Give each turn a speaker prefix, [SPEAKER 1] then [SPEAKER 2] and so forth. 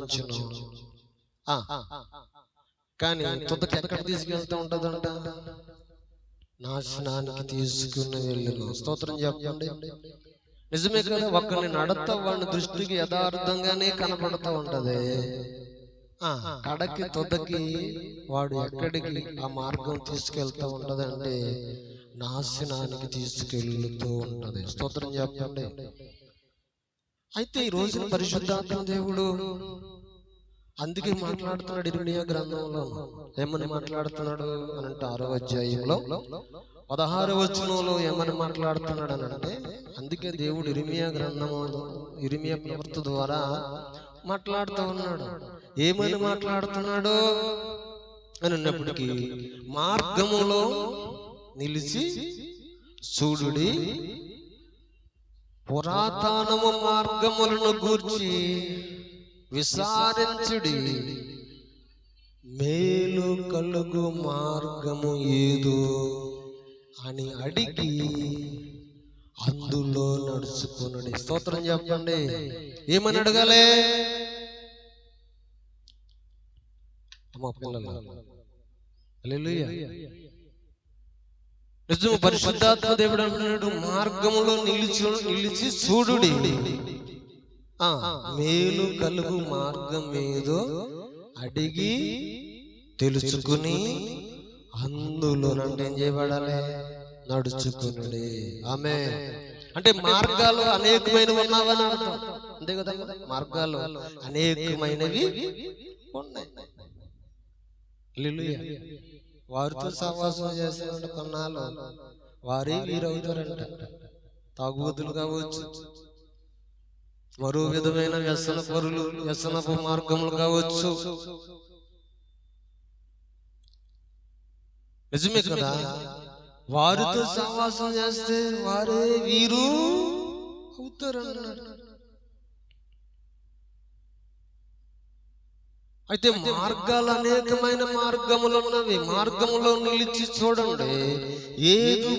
[SPEAKER 1] నడిపించును. కానీ తుదకి ఎక్కడ తీసుకెళ్తూ ఉంటదంట? నాశనానికి తీసుకుని వెళ్ళును. స్తోత్రం చెప్పండి. నిజమే కదా, ఒక్కరిని నడత వాడి దృష్టికి యథార్థంగానే కనపడుతూ ఉంటది. కడకి తుదకి వాడు ఎక్కడికి ఆ మార్గం తీసుకెళ్తూ ఉంటదంటే నాశనానికి తీసుకెళ్తూ ఉంటది. స్తోత్రం చెప్పండి. అయితే ఈ రోజున పరిశుద్ధాత్మ దేవుడు అందుకే మాట్లాడుతున్నాడు. ఇర్మియా గ్రంథంలో ఏమని మాట్లాడుతున్నాడు అని అంటే 6వ అధ్యాయంలో 16వ వచనంలో ఏమని మాట్లాడుతున్నాడు అని అంటే, అందుకే దేవుడు ఇర్మియా గ్రంథంలో ఇర్మియా ప్రవక్త ద్వారా మాట్లాడుతూ ఉన్నాడు. ఏమని మాట్లాడుతున్నాడు అని అన్నప్పటికీ, మార్గములో నిలిచి చూడుడి, పురాతనము మార్గములను గూర్చి విచారించుడి, మేలు కలుగు మార్గము ఏదో అని అడిగి అందులో నడుచుకునుడి. స్తోత్రం చెప్పండి. ఏమని అడగాలి? అమ్మ పిల్లలు, హల్లెలూయా. నిజము పరిశుద్ధాత్మ దేవుడు అంటున్నాడు, మార్గములో నిలిచి చూడుడి, మేలు కలుగు మార్గం ఏదో అడిగి తెలుసుకుని అందులో అంటే ఏం చేయబడాలి? నడుచుకునుడి. ఆమె అంటే మార్గాలు అనేకమైనవి ఉన్నావని అర్థం. అంతే కదా, మార్గాలు అనేకమైనవి ఉన్నాయి. హల్లెలూయా. వారితో సహవాసం చేసేవాడు కొన్నాళ్ళు వారే వీరవుతారంట. తాగుబోతులు కావచ్చు, మరో విధమైన వ్యసన పరులు, వ్యసనపు మార్గములు కావచ్చు. నిజమే కదా, వారితో సహవాసం చేస్తే వారే వీరు అవుతారన్నాడు. అయితే మార్గాలు అనేకమైన మార్గములు ఉన్నవి. మార్గములో నిలిచి చూడండి, ఏది